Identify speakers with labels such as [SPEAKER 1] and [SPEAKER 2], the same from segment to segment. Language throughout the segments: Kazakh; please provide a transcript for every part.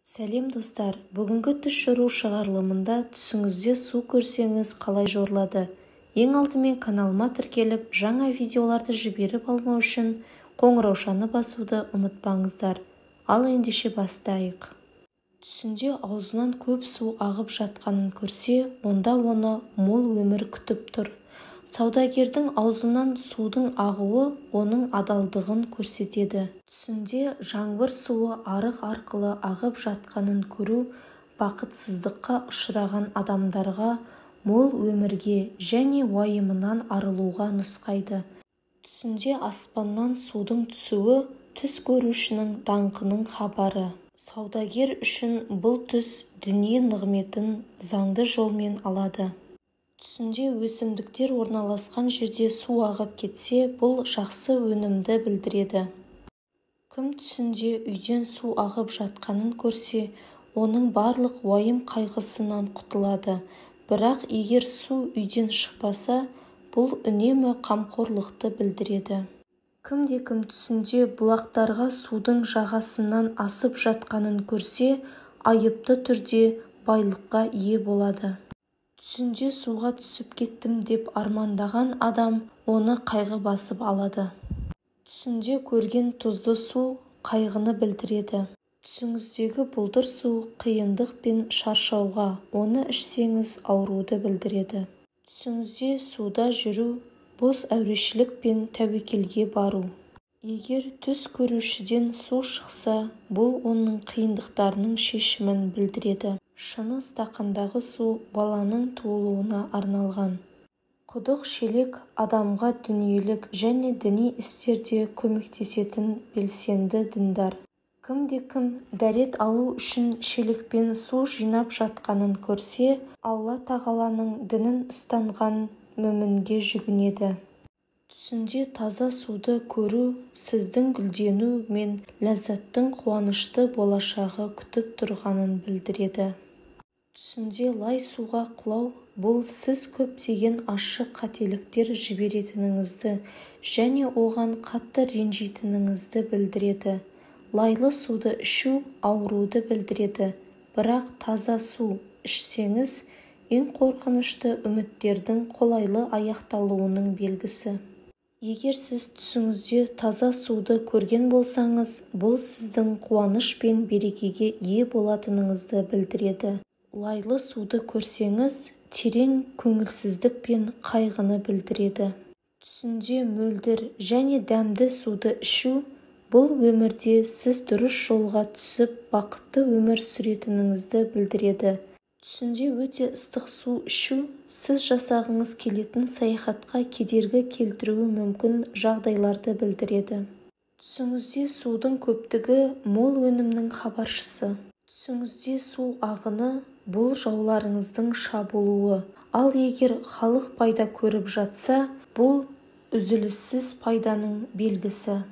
[SPEAKER 1] Сәлем достар, бүгінгі түс жору шығарылымында түсіңізде су көрсеңіз қалай жорылады? Ең алдымен каналыма тіркеліп, жаңа видеоларды жіберіп алмау үшін қоңыраушаны басуды ұмытпаңыздар. Ал ендеше бастайық. Түсінде аузынан көп су ағып жатқанын көрсе, онда оны мол өмір күтіп тұр. Саудагердің аузынан судың ағуы оның адалдығын көрсетеді. Түсінде жаңбыр суы арық арқылы ағып жатқанын көру бақытсыздыққа ұшыраған адамдарға мол өмірге және уайымынан арылуға нұсқайды. Түсінде аспаннан судың түсуі түс көрушінің даңқының хабары. Саудагер үшін бұл түс дүние нығметін заңды жолмен алады. Түсінде өсімдіктер орналасқан жерде су ағып кетсе, бұл жақсы өнімді білдіреді. Кім түсінде үйден су ағып жатқанын көрсе, оның барлық уайым қайғысынан құтылады. Бірақ егер су үйден шықпаса, бұл үнемі қамқорлықты білдіреді. Кім түсінде бұлақтарға судың жағасынан асып жатқанын көрсе, айыпты түрде байлыққа ие болады. Түсінде суға түсіп кеттім деп армандаған адам оны қайғы басып алады. Түсінде көрген тұзды су қайғыны білдіреді. Түсіңіздегі бұлдыр су қиындық пен шаршауға, оны ішсеңіз ауруды білдіреді. Түсіңізде суда жүру бос әурешілік пен тәуекелге бару. Егер түс көрушіден су шықса, бұл оның қиындықтарының шешімін білдіреді. Шыны стақандағы су баланың туылуына арналған. Құдық шелек адамға дүниелік және діни істерде көмектесетін белсенді діндар. Кім дәрет алу үшін шелекпен су жинап жатқанын көрсе, Алла тағаланың дінін ұстанған мүмінге жүгінеді. Түсінде таза суды көру сіздің гүлдену мен ләззаттың қуанышты болашағы күтіп тұрғанын білдіреді. Түсінде лай суға құлау бұл сіз көптеген ащы қателіктер жіберетініңізді және оған қатты ренжитініңізді білдіреді. Лайлы суды ішу ауруды білдіреді, бірақ таза су ішсеңіз, ең қорқынышты үміттердің қолайлы аяқталуының белгісі. Егер сіз түсіңізде таза суды көрген болсаңыз, бұл сіздің қуаныш пен берекеге ие болатыныңызды білдіреді. Лайлы суды көрсеңіз, терең көңілсіздік пен қайғыны білдіреді. Түсінде мөлдір және дәмді суды ішу, бұл өмірде сіз дұрыс жолға түсіп, бақытты өмір сүретініңізді білдіреді. Түсінде өте ыстық су ішу, сіз жасағыңыз келетін саяхатқа кедергі келтіруі мүмкін жағдайларды білдіреді. Түсіңізде судың көптігі мол өнімнің хабаршысы. Түсіңізде су ағыны бұл жауларыңыздың шабуылы. Ал егер халық пайда көріп жатса, бұл үзіліссіз пайданың белгісі.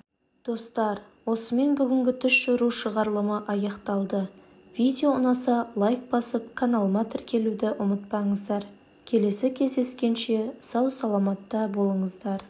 [SPEAKER 1] Достар, осымен бүгінгі түс жору шығарылымы аяқталды. Видео ұнаса лайк басып, каналыма тіркелуді ұмытпаңыздар. Келесі кездескенше сау саламатта болыңыздар.